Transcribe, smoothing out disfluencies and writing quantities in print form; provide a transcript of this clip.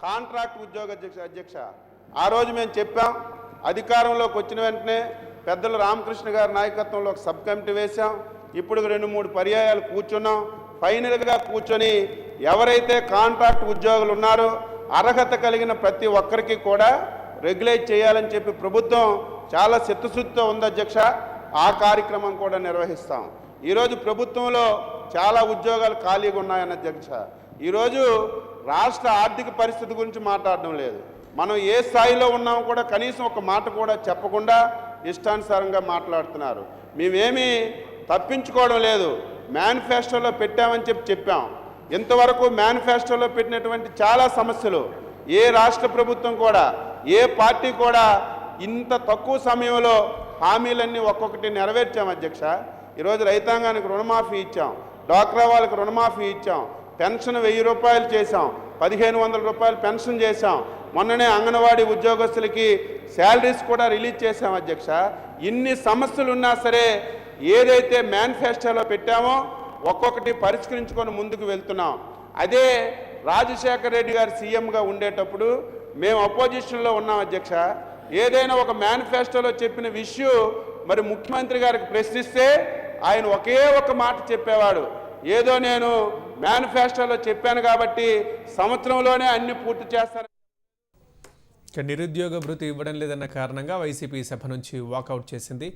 Contract ఉద్యోగ అధ్యక్ష ఆ రోజు మేము చెప్పాం. అధికారంలోకి వచ్చిన వెంటనే పెద్దలు రామకృష్ణ గారి నాయకత్వంలో ఒక సబ్ కమిటీ వేశాం. ఇప్పుడు 2-3 పర్యాయాలు కూర్చున్నాం. ఫైనల్గా కూర్చొని ఎవరైతే కాంట్రాక్ట్ ఉద్యోగులు ఉన్నారో అర్హత కలిగిన ప్రతి ఒక్కరికి కూడా రెగ్యులేట్ చేయాలని చెప్పి ప్రభుత్వం చాలా చిత్తశుద్ధితో ఉంది అధ్యక్ష. ఆ కార్యక్రమం కూడా నిర్వహిస్తాం. ఈరోజు ప్రభుత్వంలో చాలా ఉద్యోగాలు ఖాళీగా ఉన్నాయన్న అధ్యక్ష. ఈరోజు రాష్ట్ర ఆర్థిక పరిస్థితి గురించి మాట్లాడడం లేదు. మనం ఏ స్థాయిలో ఉన్నామో కూడా కనీసం ఒక మాట కూడా చెప్పకుండా ఇష్టానుసారంగా మాట్లాడుతున్నారు. మేమేమీ తప్పించుకోవడం లేదు. మేనిఫెస్టోలో పెట్టామని చెప్పాం. ఇంతవరకు మేనిఫెస్టోలో పెట్టినటువంటి చాలా సమస్యలు ఏ రాష్ట్ర ప్రభుత్వం కూడా ఏ పార్టీ కూడా ఇంత తక్కువ సమయంలో హామీలన్నీ ఒక్కొక్కటి నెరవేర్చాం అధ్యక్ష. ఈరోజు రైతాంగానికి రుణమాఫీ ఇచ్చాం, డ్వాక్రా వాళ్ళకి రుణమాఫీ ఇచ్చాం, పెన్షన్ 1000 రూపాయలు చేశాం, 1500 రూపాయలు పెన్షన్ చేశాం. మొన్ననే అంగన్వాడీ ఉద్యోగస్తులకి శాలరీస్ కూడా రిలీజ్ చేశాం అధ్యక్ష. ఇన్ని సమస్యలు ఉన్నా సరే ఏదైతే మేనిఫెస్టోలో పెట్టామో ఒక్కొక్కటి పరిష్కరించుకొని ముందుకు వెళ్తున్నాం. అదే రాజశేఖర రెడ్డి గారు సీఎంగా ఉండేటప్పుడు మేము అపోజిషన్లో ఉన్నాం అధ్యక్ష. ఏదైనా ఒక మేనిఫెస్టోలో చెప్పిన విషయం మరి ముఖ్యమంత్రి గారికి ప్రశ్నిస్తే ఆయన ఒకే ఒక మాట చెప్పేవాడు, ఏదో నేను మేనిఫెస్టోలో చెప్పాను కాబట్టి సంవత్సరంలోనే అన్ని పూర్తి చేస్తాను. నిరుద్యోగ భృతి ఇవ్వడం లేదన్న కారణంగా వైసీపీ సభ నుంచి వాకౌట్ చేసింది.